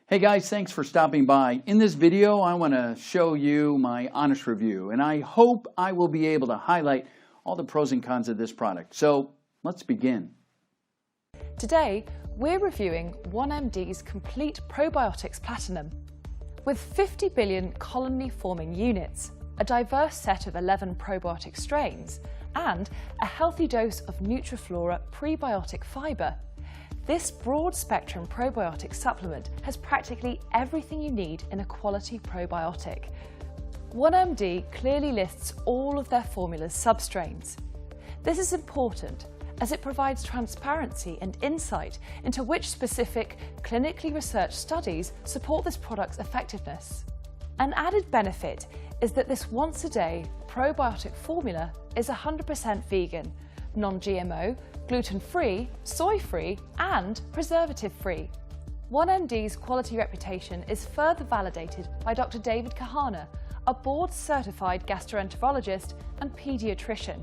Hey guys, thanks for stopping by. In this video, I want to show you my honest review, and I hope I will be able to highlight all the pros and cons of this product. So let's begin. Today, we're reviewing 1MD's Complete Probiotics Platinum. With 50 billion colony-forming units, a diverse set of 11 probiotic strains, and a healthy dose of Nutriflora prebiotic fibre, this broad-spectrum probiotic supplement has practically everything you need in a quality probiotic. 1MD clearly lists all of their formula's substrains. This is important as it provides transparency and insight into which specific clinically researched studies support this product's effectiveness. An added benefit is that this once-a-day probiotic formula is 100% vegan, non-GMO, gluten-free, soy-free and preservative-free. 1MD's quality reputation is further validated by Dr. David Kahana, a board-certified gastroenterologist and paediatrician,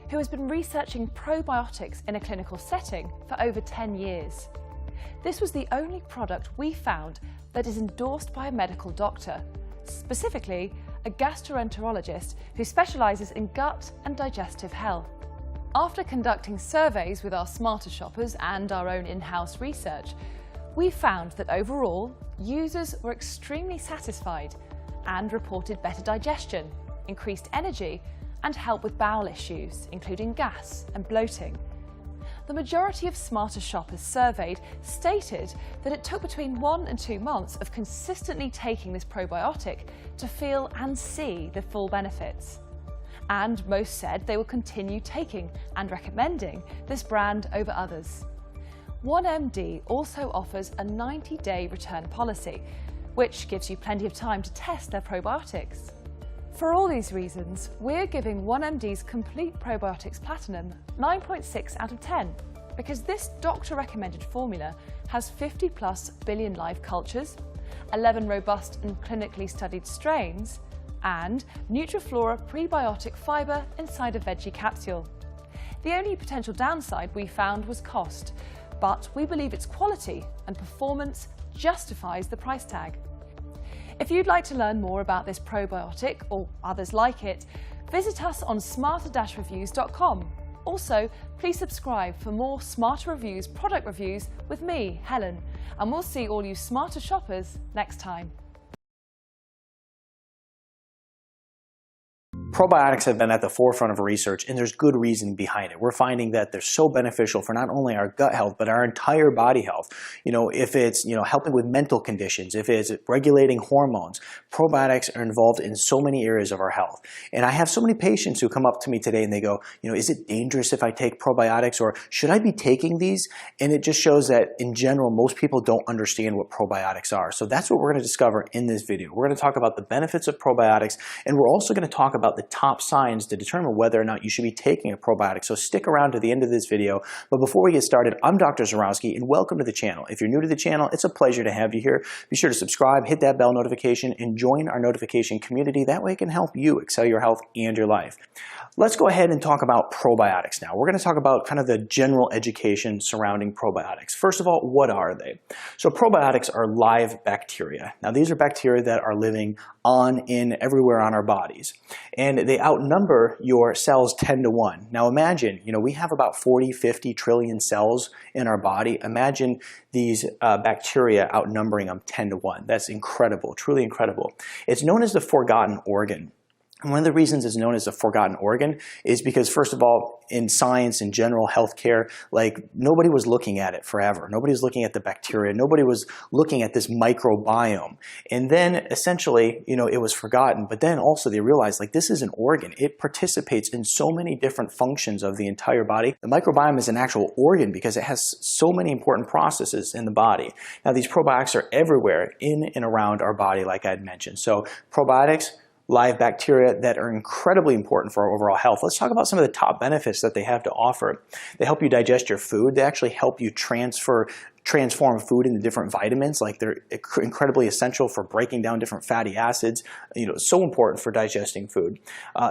who has been researching probiotics in a clinical setting for over 10 years. This was the only product we found that is endorsed by a medical doctor, specifically a gastroenterologist who specialises in gut and digestive health. After conducting surveys with our smarter shoppers and our own in-house research, we found that overall, users were extremely satisfied and reported better digestion, increased energy, and help with bowel issues, including gas and bloating. The majority of smarter shoppers surveyed stated that it took between 1 and 2 months of consistently taking this probiotic to feel and see the full benefits. And most said they will continue taking and recommending this brand over others. 1MD also offers a 90-day return policy, which gives you plenty of time to test their probiotics. For all these reasons, we're giving 1MD's Complete Probiotics Platinum 9.6 out of 10, because this doctor-recommended formula has 50+ billion live cultures, 11 robust and clinically studied strains, and Nutriflora prebiotic fibre inside a veggie capsule. The only potential downside we found was cost, but we believe its quality and performance justifies the price tag. If you'd like to learn more about this probiotic or others like it, visit us on smarter-reviews.com. Also, please subscribe for more Smarter Reviews product reviews with me, Helen, and we'll see all you smarter shoppers next time. Probiotics have been at the forefront of research, and there's good reason behind it. We're finding that they're so beneficial for not only our gut health, but our entire body health. If it's, helping with mental conditions, if it's regulating hormones, probiotics are involved in so many areas of our health. And I have so many patients who come up to me today and they go, is it dangerous if I take probiotics, or should I be taking these? And it just shows that in general, most people don't understand what probiotics are. So that's what we're going to discover in this video. We're going to talk about the benefits of probiotics, and we're also going to talk about the top signs to determine whether or not you should be taking a probiotic. So stick around to the end of this video. But before we get started, I'm Dr. Zarowski, and welcome to the channel. If you're new to the channel, it's a pleasure to have you here. Be sure to subscribe, hit that bell notification, and join our notification community. That way it can help you excel your health and your life. Let's go ahead and talk about probiotics now. We're going to talk about kind of the general education surrounding probiotics. First of all, what are they? So probiotics are live bacteria. Now these are bacteria that are living on, in, everywhere on our bodies. And they outnumber your cells 10 to 1. Now imagine, we have about 40, 50 trillion cells in our body. Imagine these bacteria outnumbering them 10 to 1. That's incredible, truly incredible. It's known as the forgotten organ. And one of the reasons it's known as a forgotten organ is because, first of all, in science, in general healthcare, nobody was looking at it forever. Nobody was looking at the bacteria. Nobody was looking at this microbiome. And then essentially, it was forgotten. But then also they realized, this is an organ. It participates in so many different functions of the entire body. The microbiome is an actual organ because it has so many important processes in the body. Now, these probiotics are everywhere in and around our body, like I had mentioned. So probiotics, live bacteria that are incredibly important for our overall health. Let's talk about some of the top benefits that they have to offer. They help you digest your food. They actually help you transfer transform food into different vitamins. Like they're incredibly essential for breaking down different fatty acids. So important for digesting food.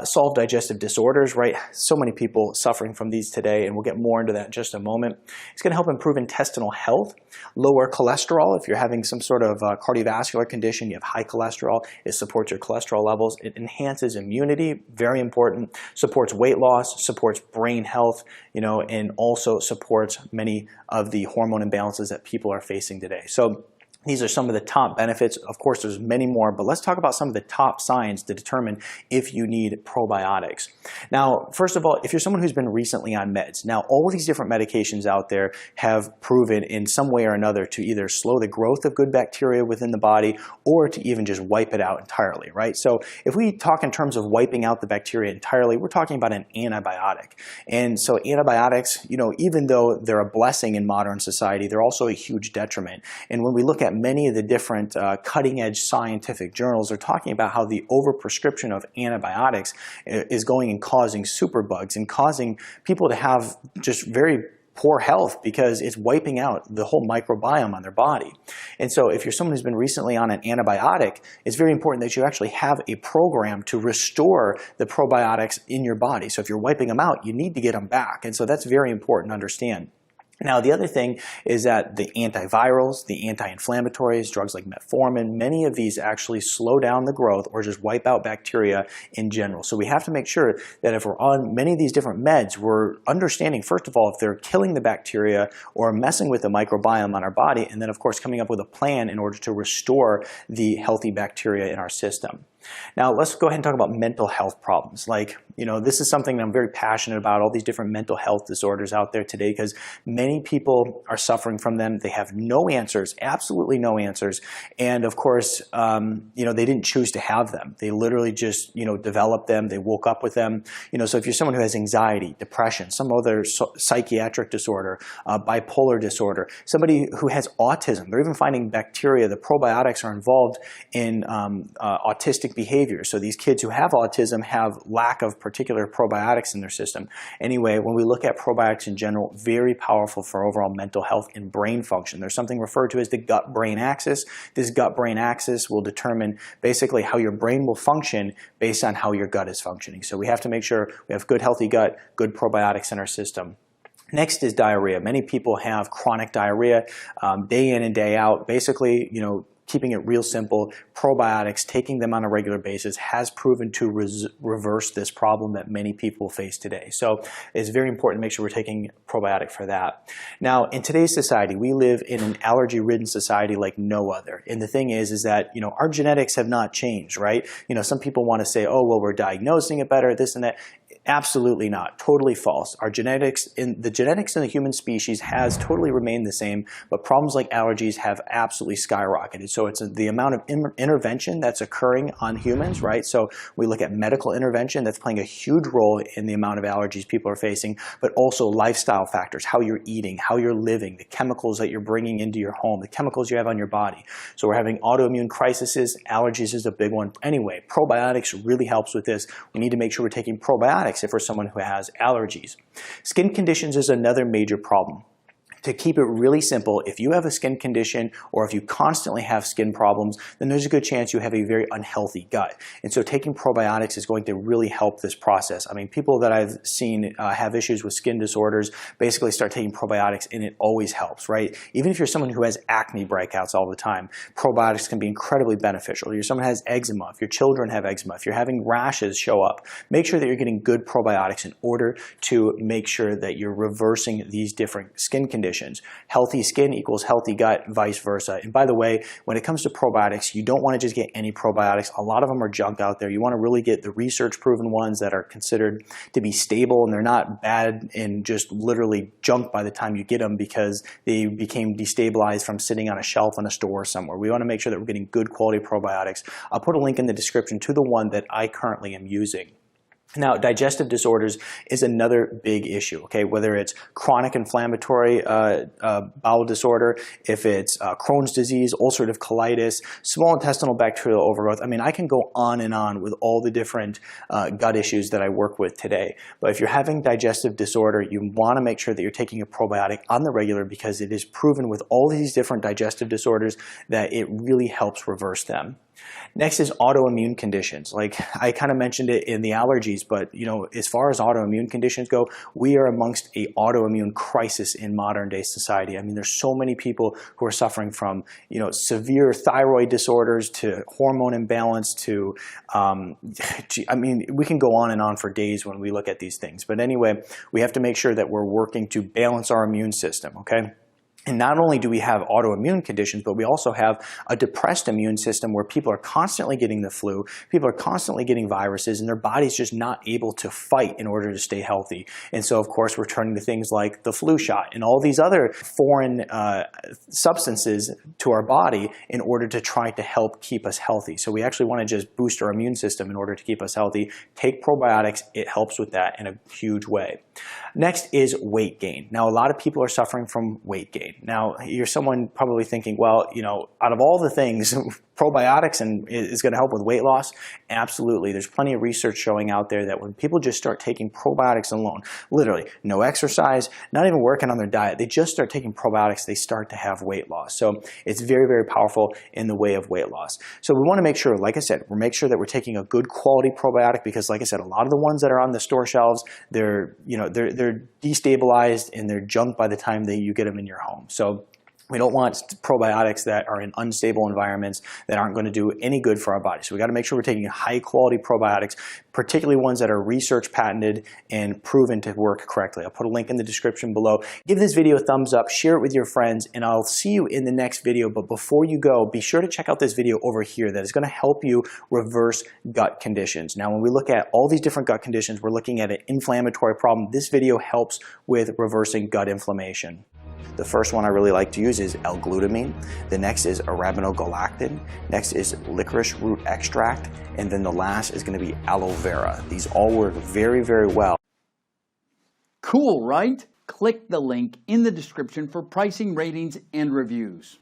Solve digestive disorders, right? So many people suffering from these today, and we'll get more into that in just a moment. It's going to help improve intestinal health, lower cholesterol. If you're having some sort of cardiovascular condition, you have high cholesterol, it supports your cholesterol levels. It enhances immunity, very important, supports weight loss, supports brain health, and also supports many of the hormone imbalances that people are facing today. So these are some of the top benefits. Of course, there's many more, but let's talk about some of the top signs to determine if you need probiotics. Now, first of all, if you're someone who's been recently on meds, now all of these different medications out there have proven in some way or another to either slow the growth of good bacteria within the body or to even just wipe it out entirely, right? So if we talk in terms of wiping out the bacteria entirely, we're talking about an antibiotic. And so antibiotics, even though they're a blessing in modern society, they're also a huge detriment. And when we look at many of the different cutting-edge scientific journals are talking about how the overprescription of antibiotics is going and causing superbugs and causing people to have just very poor health because it's wiping out the whole microbiome on their body. And so if you're someone who's been recently on an antibiotic, it's very important that you actually have a program to restore the probiotics in your body. So if you're wiping them out, you need to get them back. And so that's very important to understand. Now, the other thing is that the antivirals, the anti-inflammatories, drugs like metformin, many of these actually slow down the growth or just wipe out bacteria in general. So we have to make sure that if we're on many of these different meds, we're understanding, first of all, if they're killing the bacteria or messing with the microbiome on our body, and then, of course, coming up with a plan in order to restore the healthy bacteria in our system. Now, let's go ahead and talk about mental health problems. This is something that I'm very passionate about, all these different mental health disorders out there today, because many people are suffering from them. They have no answers, absolutely no answers. And of course, they didn't choose to have them. They literally just, developed them. They woke up with them. So if you're someone who has anxiety, depression, some other psychiatric disorder, bipolar disorder, somebody who has autism, they're even finding bacteria, the probiotics are involved in autistic behavior. So these kids who have autism have lack of particular probiotics in their system. Anyway, when we look at probiotics in general, very powerful for overall mental health and brain function. There's something referred to as the gut-brain axis. This gut-brain axis will determine basically how your brain will function based on how your gut is functioning. So we have to make sure we have good, healthy gut, good probiotics in our system. Next is diarrhea. Many people have chronic diarrhea day in and day out. Basically, keeping it real simple, probiotics, taking them on a regular basis has proven to reverse this problem that many people face today. So it's very important to make sure we're taking probiotic for that. Now, in today's society, we live in an allergy-ridden society like no other. And the thing is that, our genetics have not changed, right? Some people want to say, oh, well, we're diagnosing it better, this and that. Absolutely not. Totally false. The genetics in the human species has totally remained the same, but problems like allergies have absolutely skyrocketed. So it's the amount of intervention that's occurring on humans, right? So we look at medical intervention that's playing a huge role in the amount of allergies people are facing, but also lifestyle factors, how you're eating, how you're living, the chemicals that you're bringing into your home, the chemicals you have on your body. So we're having autoimmune crises. Allergies is a big one. Anyway, probiotics really helps with this. We need to make sure we're taking probiotics if we're someone who has allergies. Skin conditions is another major problem. To keep it really simple, if you have a skin condition or if you constantly have skin problems, then there's a good chance you have a very unhealthy gut. And so taking probiotics is going to really help this process. I mean, people that I've seen have issues with skin disorders basically start taking probiotics and it always helps, right? Even if you're someone who has acne breakouts all the time, probiotics can be incredibly beneficial. If you're someone who has eczema, if your children have eczema, if you're having rashes show up, make sure that you're getting good probiotics in order to make sure that you're reversing these different skin conditions. Healthy skin equals healthy gut, vice versa. And by the way, when it comes to probiotics, you don't want to just get any probiotics. A lot of them are junk out there. You want to really get the research-proven ones that are considered to be stable and they're not bad and just literally junk by the time you get them because they became destabilized from sitting on a shelf in a store somewhere. We want to make sure that we're getting good quality probiotics. I'll put a link in the description to the one that I currently am using. Now, digestive disorders is another big issue, okay? Whether it's chronic inflammatory bowel disorder, if it's Crohn's disease, ulcerative colitis, small intestinal bacterial overgrowth. I mean, I can go on and on with all the different gut issues that I work with today. But if you're having digestive disorder, you want to make sure that you're taking a probiotic on the regular, because it is proven with all these different digestive disorders that it really helps reverse them. Next is autoimmune conditions. Like I kind of mentioned it in the allergies, but you know, as far as autoimmune conditions go, we are amongst a autoimmune crisis in modern day society. I mean, there's so many people who are suffering from, you know, severe thyroid disorders to hormone imbalance to, I mean, we can go on and on for days when we look at these things. But anyway, we have to make sure that we're working to balance our immune system, okay? And not only do we have autoimmune conditions, but we also have a depressed immune system where people are constantly getting the flu, people are constantly getting viruses, and their body's just not able to fight in order to stay healthy. And so, of course, we're turning to things like the flu shot and all these other foreign substances to our body in order to try to help keep us healthy. So we actually want to just boost our immune system in order to keep us healthy. Take probiotics. It helps with that in a huge way. Next is weight gain. Now, a lot of people are suffering from weight gain. Now, you're someone probably thinking, well, you know, out of all the things, probiotics is going to help with weight loss? Absolutely. There's plenty of research showing out there that when people just start taking probiotics alone, literally no exercise, not even working on their diet, they just start taking probiotics, they start to have weight loss. So it's very, very powerful in the way of weight loss. So we want to make sure, like I said, we make sure that we're taking a good quality probiotic, because like I said, a lot of the ones that are on the store shelves, they're destabilized and they're junk by the time that you get them in your home. So we don't want probiotics that are in unstable environments that aren't going to do any good for our body. So we got to make sure we're taking high quality probiotics, particularly ones that are research patented and proven to work correctly. I'll put a link in the description below. Give this video a thumbs up, share it with your friends, and I'll see you in the next video. But before you go, be sure to check out this video over here that is going to help you reverse gut conditions. Now, when we look at all these different gut conditions, we're looking at an inflammatory problem. This video helps with reversing gut inflammation. The first one I really like to use is L-glutamine. The next is arabinogalactin. Next is licorice root extract. And then the last is going to be aloe vera. These all work very, very well. Cool, right? Click the link in the description for pricing, ratings, and reviews.